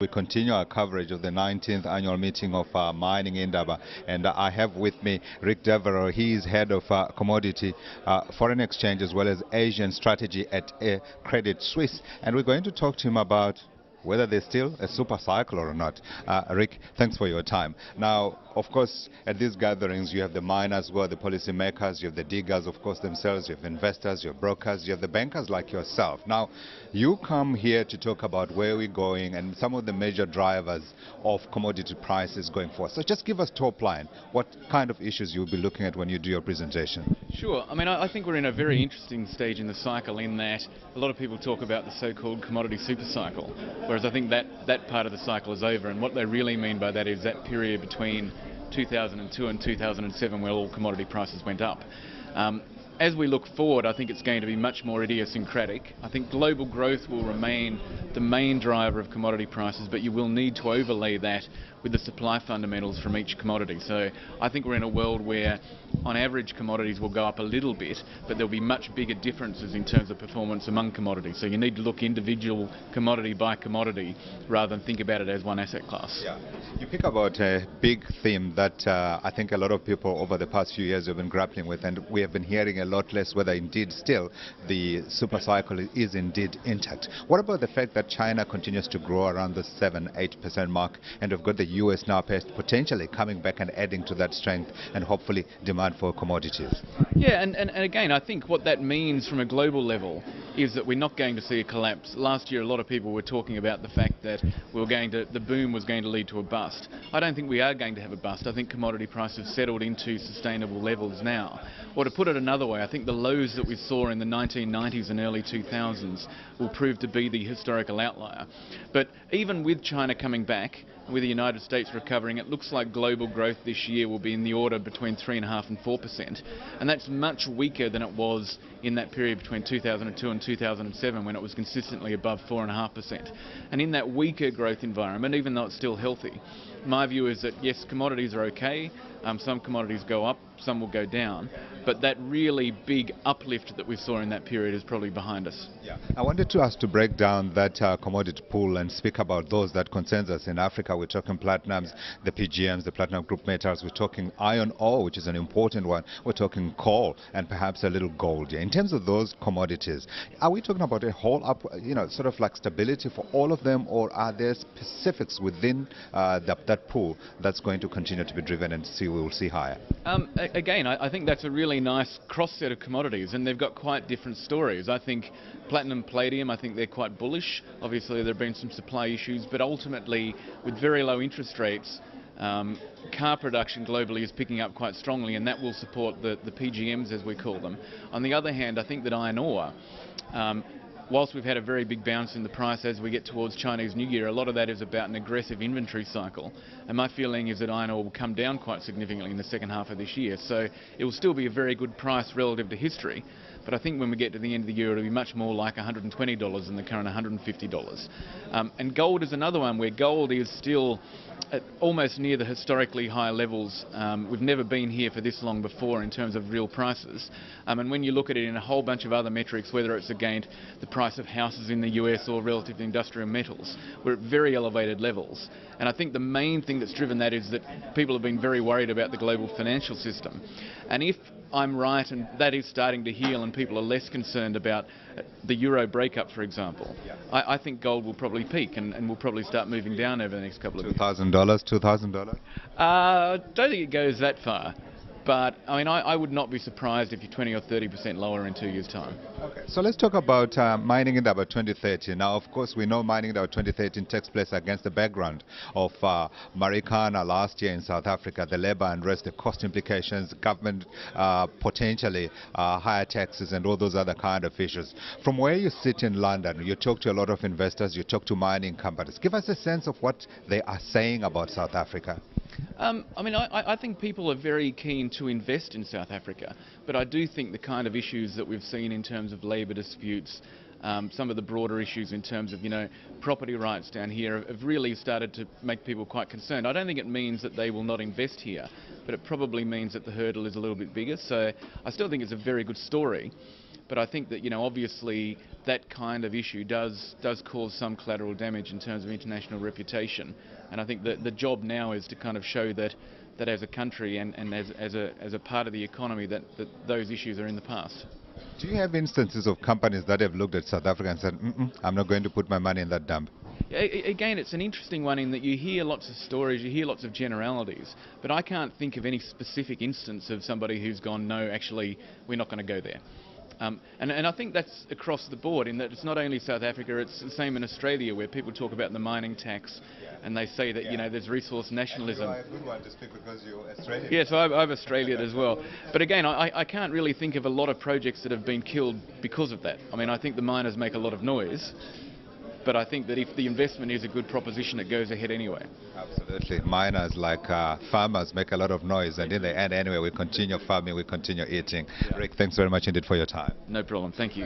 We continue our coverage of the 19th annual meeting of mining in Indaba, and I have with me Ric Deverell. He is head of commodity foreign exchange as well as Asian strategy at Credit Suisse, and we're going to talk to him about whether there's still a super cycle or not. Ric, thanks for your time. Now, of course, at these gatherings, you have the miners who are the policymakers, you have the diggers, of course, themselves, you have investors, you have brokers, you have the bankers like yourself. Now, you come here to talk about where we're going and some of the major drivers of commodity prices going forward. So just give us top line, what kind of issues you'll be looking at when you do your presentation. Sure. I think we're in a very interesting stage in the cycle in that a lot of people talk about the so-called commodity super cycle, whereas I think that part of the cycle is over, and what they really mean by that is that period between 2002 and 2007 where all commodity prices went up. As we look forward, I think it's going to be much more idiosyncratic. I think global growth will remain the main driver of commodity prices, but you will need to overlay that with the supply fundamentals from each commodity. So I think we're in a world where on average commodities will go up a little bit, but there'll be much bigger differences in terms of performance among commodities. So you need to look individual commodity by commodity rather than think about it as one asset class. Yeah. You pick about a big theme that I think a lot of people over the past few years have been grappling with, and we have been hearing a lot less whether indeed still the super cycle is indeed intact. What about the fact that China continues to grow around the 7-8% mark, and we've got the US now potentially coming back and adding to that strength and hopefully demand for commodities? Yeah, and again, I think what that means from a global level is that we're not going to see a collapse. Last year, a lot of people were talking about the fact that the boom was going to lead to a bust. I don't think we are going to have a bust. I think commodity prices have settled into sustainable levels now. Or to put it another way, I think the lows that we saw in the 1990s and early 2000s will prove to be the historical outlier. But even with China coming back, with the United States recovering, it looks like global growth this year will be in the order between 3.5% and 4%. And that's much weaker than it was in that period between 2002 and 2007 when it was consistently above 4.5%. And in that weaker growth environment, even though it's still healthy, my view is that yes, commodities are okay. Some commodities go up, some will go down, but that really big uplift that we saw in that period is probably behind us. Yeah. I wanted to ask to break down that commodity pool and speak about those that concerns us. In Africa, we're talking platinums, the PGMs, the platinum group metals. We're talking iron ore, which is an important one. We're talking coal and perhaps a little gold. Yeah. In terms of those commodities, are we talking about a whole up, sort of like stability for all of them, or are there specifics within that pool that's going to continue to be driven and we will see higher? Again, I think that's a really nice cross set of commodities, and they've got quite different stories. I think platinum, palladium, I think they're quite bullish. Obviously there have been some supply issues, but ultimately with very low interest rates, car production globally is picking up quite strongly, and that will support the PGMs as we call them. On the other hand, I think that iron ore, whilst we've had a very big bounce in the price as we get towards Chinese New Year, a lot of that is about an aggressive inventory cycle. And my feeling is that iron ore will come down quite significantly in the second half of this year. So it will still be a very good price relative to history. But I think when we get to the end of the year, it'll be much more like $120 than the current $150. And gold is another one where gold is still at almost near the historically high levels. We've never been here for this long before in terms of real prices. And when you look at it in a whole bunch of other metrics, whether it's against the price of houses in the US or relative to industrial metals, we're at very elevated levels. And I think the main thing that's driven that is that people have been very worried about the global financial system. And if I'm right and that is starting to heal and people are less concerned about the euro breakup, for example, I think gold will probably peak and will probably start moving down over the next couple of years. $2,000? Don't think it goes that far. But I would not be surprised if you're 20 or 30% lower in 2 years' time. Okay, so let's talk about mining in about 2030. Now, of course, we know mining in about 2013 takes place against the background of Marikana last year in South Africa, the labor unrest, the cost implications, government potentially higher taxes and all those other kind of issues. From where you sit in London, you talk to a lot of investors, you talk to mining companies. Give us a sense of what they are saying about South Africa. I think people are very keen to invest in South Africa, but I do think the kind of issues that we've seen in terms of labour disputes, some of the broader issues in terms of, property rights down here have really started to make people quite concerned. I don't think it means that they will not invest here, but it probably means that the hurdle is a little bit bigger. So I still think it's a very good story. But I think that, you know, obviously that kind of issue does cause some collateral damage in terms of international reputation. And I think that the job now is to kind of show that as a country and as a part of the economy that those issues are in the past. Do you have instances of companies that have looked at South Africa and said, I'm not going to put my money in that dump? Again, it's an interesting one in that you hear lots of stories, you hear lots of generalities, but I can't think of any specific instance of somebody who's gone, no, actually, we're not going to go there. And I think that's across the board, in that it's not only South Africa, it's the same in Australia, where people talk about the mining tax and they say that, you know, there's resource nationalism. And you are a good one to speak because you're Australian. Yes, I've Australian as well. But again, I can't really think of a lot of projects that have been killed because of that. I mean, I think the miners make a lot of noise, but I think that if the investment is a good proposition, it goes ahead anyway. Absolutely. Miners, like farmers, make a lot of noise, and in the end, anyway, we continue farming, we continue eating. Yeah. Ric, thanks very much indeed for your time. No problem. Thank you.